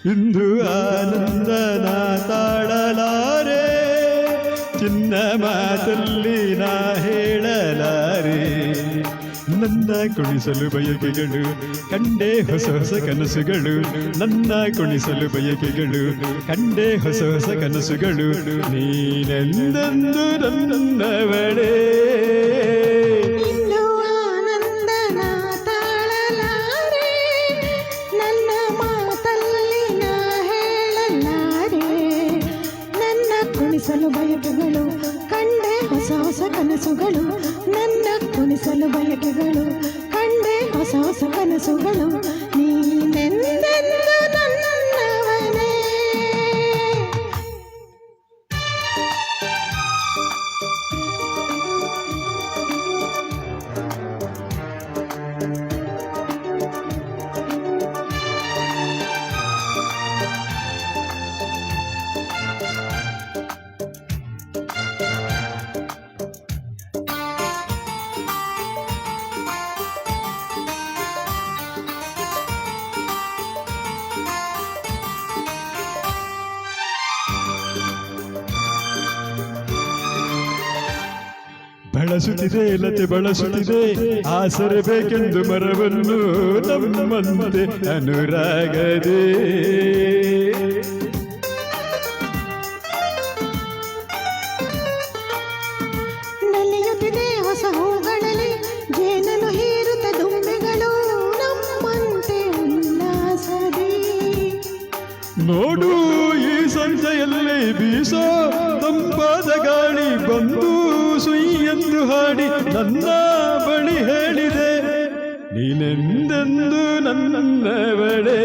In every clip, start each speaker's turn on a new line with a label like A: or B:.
A: ಇಂದು ಆನಂದನ ತಾಳಲಾರೆ, ಚಿನ್ನ ಮಾತಲ್ಲಿ ನಾ ಹೇಳಲಾರೆ. ನನ್ನ ಕುಣಿಸಲು ಬಯಕೆಗಳು ಕಂಡೆ ಹೊಸ ಹೊಸ ಕನಸುಗಳು, ನನ್ನ ಕುಣಿಸಲು ಬಯಕೆಗಳು ಕಂಡೆ ಹೊಸ ಹೊಸ ಕನಸುಗಳು. ನೀನೆಂದೆಂದು ನನ್ನವಳೇ.
B: ಕುಣಿಸಲು ಬಯಕೆಗಳು ಕಂಡೆ ಹೊಸ ಹೊಸ ಕನಸುಗಳು, ನನ್ನ ಕುಣಿಸಲು ಬಯಕೆಗಳು ಕಂಡೆ ಹೊಸ ಹೊಸ ಕನಸುಗಳು. ನೀನೆಂದೆಂದು ನನ್ನವನೇ.
A: ಬಳಸುತ್ತಿದೆ ಲತೆ ಬಳಸುತ್ತಿದೆ ಆಸರೆ ಬೇಕೆಂದು ಮರವನ್ನು ನಮ್ಮಂತೆ ಅನುರಾಗದೆ.
B: ನಲಿಯುತ್ತಿದೆ ಹೊಸ ಹೂಗಳಲ್ಲಿ ಜೇನನ್ನು ಹೀರುತ್ತ ದುಂಬಿಗಳು ನಮ್ಮಂತೆ ಉಲ್ಲಾಸದೆ.
A: ನೋಡು ಈ ಸಂಜೆಯಲ್ಲಿ ಬೀಸೋ ತಂಪಾದ ಗಾಳಿ ಬಂದು ಸುಯ್ಯೆಂದು ಹಾಡಿ ನನ್ನ ಬಳಿ ಹೇಳಿದೆ, ನೀನೆಂದೆಂದು ನನ್ನವಳೇ.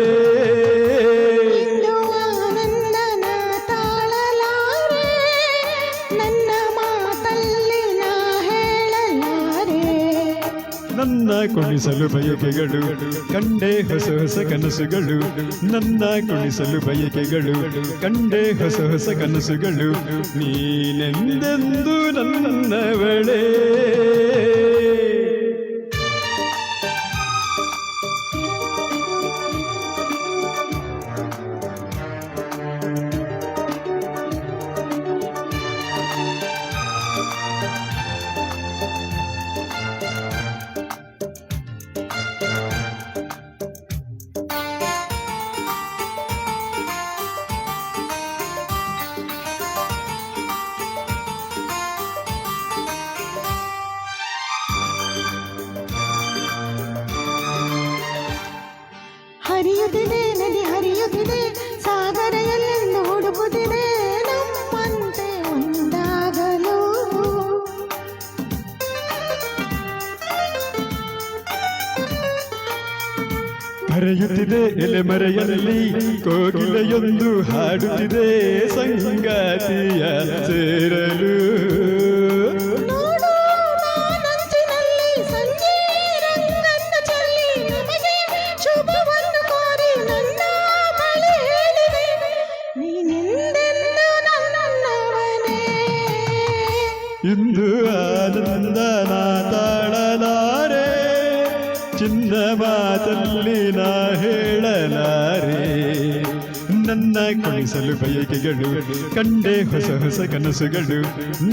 B: ಆನಂದನ ತಾಳಲಾರೆ, ನನ್ನ ಮಾತಲ್ಲಿ ನಾ ಹೇಳಲಾರೆ.
A: ನನ್ನ ಕುಣಿಸಲು ಬಯಕೆಗಳು ಕಂಡೆ ಹೊಸ ಹೊಸ ಕನಸುಗಳು, ನನ್ನ ಕುಣಿಸಲು ಬಯಕೆಗಳು ಕಂಡೆ ಹೊಸ ಹೊಸ ಕನಸುಗಳು. ನೀನೆಂದೆಂದು ನನ್ನವಳೇ.
B: ಹರಿಯುತ್ತಿದೆ ನದಿ ಹರಿಯುತ್ತಿದೆ, ಸಾಗರ ಎಲ್ಲೆಂದು ಹುಡುಕುತ್ತಿದೆ ನಮ್ಮಂತೆ ಒಂದಾಗಲು.
A: ಕರೆಯುತ್ತಿದೆ ಎಲೆಮರೆಯಲ್ಲಿ ಕೋಗಿಲೆಯೊಂದು ಹಾಡುತ್ತಿದೆ ಸಂಗಾತಿಯ ಸೇರಲು. ಇಂದು ಆನಂದನ ತಾಳಲಾರೆ, ಚಿನ್ನ ಮಾತಲ್ಲಿ ನಾ ಹೇಳಲಾರೆ. ನನ್ನ ಕುಣಿಸಲು ಬಯಕೆಗಳು ಕಂಡೆ ಹೊಸ ಹೊಸ ಕನಸುಗಳು,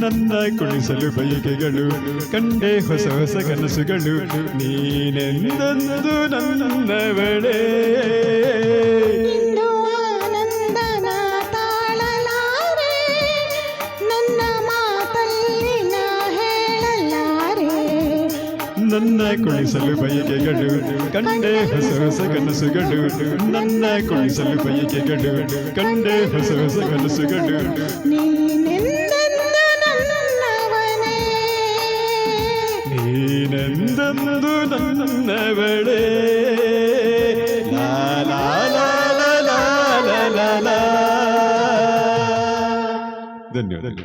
A: ನನ್ನ ಕುಣಿಸಲು ಬಯಕೆಗಳು ಕಂಡೆ ಹೊಸ ಹೊಸ ಕನಸುಗಳು. ನೀನೆಂದೆಂದು ನನ್ನವಳೇ. ನನ್ನ ಕುಣಿಸಲು ಬಯಕೆಗಳು ಕಂಡೆ ಹೊಸ ಹೊಸ ಕನಸುಗಳು, ನನ್ನ ಕುಣಿಸಲು ಬಯಕೆಗಳು ಕಂಡೆ ಹೊಸ ಹೊಸ ಕನಸುಗಳು. ನೀನೆಂದೆಂದು ನನ್ನವಳೇ. ಲಾ ಲಾ ಲಾ ಲಾ ಲಾ ಲಾ ಲಾ. ಧನ್ಯವಾದ.